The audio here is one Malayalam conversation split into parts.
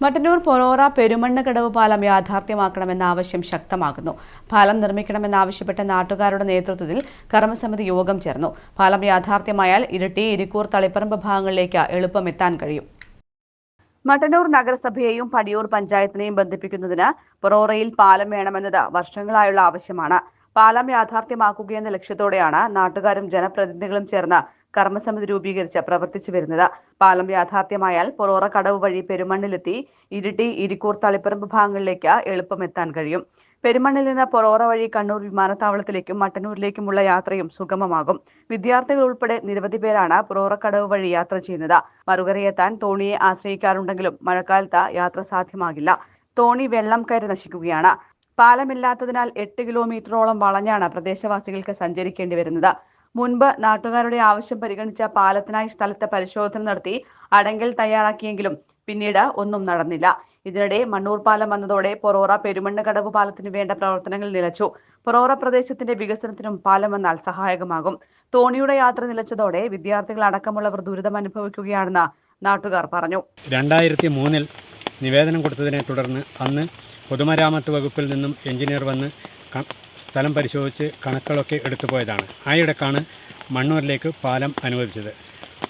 മട്ടന്നൂർ പൊറോറ പെരുമണ്ണക്കടവ് പാലം യാഥാർത്ഥ്യമാക്കണമെന്ന ആവശ്യം ശക്തമാകുന്നു. പാലം നിർമ്മിക്കണമെന്നാവശ്യപ്പെട്ട നാട്ടുകാരുടെ നേതൃത്വത്തിൽ കർമ്മസമിതി യോഗം ചേർന്നു. പാലം യാഥാർത്ഥ്യമായാൽ ഇരിട്ടി, ഇരിക്കൂർ, തളിപ്പറമ്പ് ഭാഗങ്ങളിലേക്ക് എളുപ്പം എത്താൻ കഴിയും. മട്ടന്നൂർ നഗരസഭയെയും പടിയൂർ പഞ്ചായത്തിനെയും ബന്ധിപ്പിക്കുന്നതിന് പൊറോറയിൽ പാലം വേണമെന്നത് വർഷങ്ങളായുള്ള ആവശ്യമാണ്. പാലം യാഥാർത്ഥ്യമാക്കുകയെന്ന ലക്ഷ്യത്തോടെയാണ് നാട്ടുകാരും ജനപ്രതിനിധികളും ചേർന്ന് കർമ്മസമിതി രൂപീകരിച്ച് പ്രവർത്തിച്ചു വരുന്നത്. പാലം യാഥാർത്ഥ്യമായാൽ പൊറോറ കടവ് വഴി പെരുമണ്ണിലെത്തി ഇരിട്ടി, ഇരിക്കൂർ, തളിപ്പറമ്പ് ഭാഗങ്ങളിലേക്ക് എളുപ്പം എത്താൻ കഴിയും. പെരുമണ്ണിൽ നിന്ന് പൊറോറ വഴി കണ്ണൂർ വിമാനത്താവളത്തിലേക്കും മട്ടന്നൂരിലേക്കുമുള്ള യാത്രയും സുഗമമാകും. വിദ്യാർത്ഥികൾ ഉൾപ്പെടെ നിരവധി പേരാണ് പൊറോറക്കടവ് വഴി യാത്ര ചെയ്യുന്നത്. മറുകരയെത്താൻ തോണിയെ ആശ്രയിക്കാറുണ്ടെങ്കിലും മഴക്കാലത്ത് യാത്ര സാധ്യമാകില്ല. തോണി വെള്ളം കയറി നശിക്കുകയാണ്. പാലമില്ലാത്തതിനാൽ 8 കിലോമീറ്ററോളം വളഞ്ഞാണ് പ്രദേശവാസികൾക്ക് സഞ്ചരിക്കേണ്ടി വരുന്നത്. മുൻപ് നാട്ടുകാരുടെ ആവശ്യം പരിഗണിച്ച പാലത്തിനായി സ്ഥലത്ത് പരിശോധന നടത്തി അടങ്കൽ തയ്യാറാക്കിയെങ്കിലും പിന്നീട് ഒന്നും നടന്നില്ല. ഇതിനിടെ മണ്ണൂർ പാലം വന്നതോടെ പൊറോറ പെരുമണ്ണക്കടവ് പാലത്തിന് വേണ്ട പ്രവർത്തനങ്ങൾ നിലച്ചു. പൊറോറ പ്രദേശത്തിന്റെ വികസനത്തിനും പാലം വന്നാൽ സഹായകമാകും. തോണിയുടെ യാത്ര നിലച്ചതോടെ വിദ്യാർത്ഥികൾ അടക്കമുള്ളവർ ദുരിതം അനുഭവിക്കുകയാണെന്ന് നാട്ടുകാർ പറഞ്ഞു. 2003 നിവേദനം കൊടുത്തതിനെ തുടർന്ന് അന്ന് പൊതുമരാമത്ത് വകുപ്പിൽ നിന്നും എഞ്ചിനീയർ വന്ന് സ്ഥലം പരിശോധിച്ച് കണക്കുകളൊക്കെ എടുത്തുപോയതാണ്. ആയിടക്കാണ് മണ്ണൂരിലേക്ക് പാലം അനുവദിച്ചത്.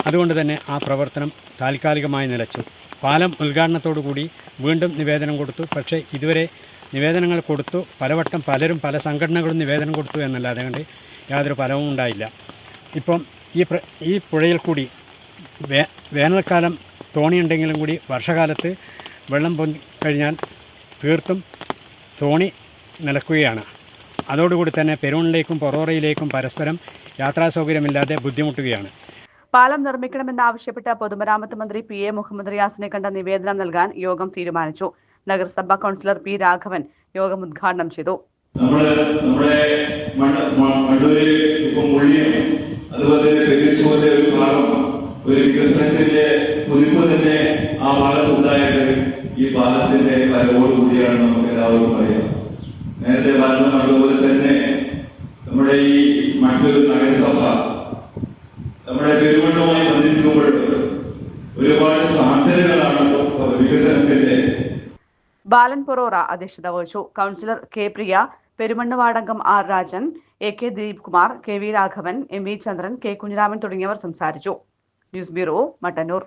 അതുകൊണ്ട് തന്നെ ആ പ്രവർത്തനം താൽക്കാലികമായി നിലച്ചു. പാലം ഉദ്ഘാടനത്തോടുകൂടി വീണ്ടും നിവേദനം കൊടുത്തു. പക്ഷേ ഇതുവരെ നിവേദനങ്ങൾ കൊടുത്തു, പലവട്ടം പലരും പല സംഘടനകളും നിവേദനം കൊടുത്തു എന്നല്ലാതെ കൊണ്ട് യാതൊരു ഫലവും ഉണ്ടായില്ല. ഇപ്പം ഈ പുഴയിൽ കൂടി വേനൽക്കാലം തോണിയുണ്ടെങ്കിലും കൂടി വർഷകാലത്ത് വെള്ളം പൊന്തി കഴിഞ്ഞാൽ തീർത്തും തോണി നിലക്കുകയാണ്. അതോടുകൂടി തന്നെ പെരുമണ്ണിലേക്കും പൊറോറയിലേക്കും പരസ്പരം യാത്രാസൗകര്യമില്ലാതെ ബുദ്ധിമുട്ടുകയാണ്. പാലം നിർമ്മിക്കണമെന്നാവശ്യപ്പെട്ട പൊതുമരാമത്ത് മന്ത്രി PA മുഹമ്മദ് റിയാസിനെ കണ്ട നിവേദനം നൽകാൻ യോഗം തീരുമാനിച്ചു. നഗരസഭാ കൗൺസിലർ P രാഘവൻ യോഗം ഉദ്ഘാടനം ചെയ്തു. ഈ പാലത്തിന്റെ വരവോടുകൂടിയാണ് നമുക്ക് എല്ലാവർക്കും അറിയാം. നേരത്തെ പറഞ്ഞതുപോലെ തന്നെ നമ്മുടെ ഈ മറ്റൊരു നഗരസഭ നമ്മുടെ പെരുമണ്ണുമായി ബന്ധിപ്പിക്കുമ്പോൾ ഒരുപാട് സാധ്യതകളാണ് വികസനത്തിന്റെ. ബാലൻ പൊറോറ അധ്യക്ഷത വഹിച്ചു. കൗൺസിലർ K പ്രിയ, പെരുമണ്ണ് വാർഡംഗം R Rajan, AK Dileep Kumar, KV Raghavan, MV Chandran, K Kunhiraman തുടങ്ങിയവർ സംസാരിച്ചു. News bureau, Mattannur.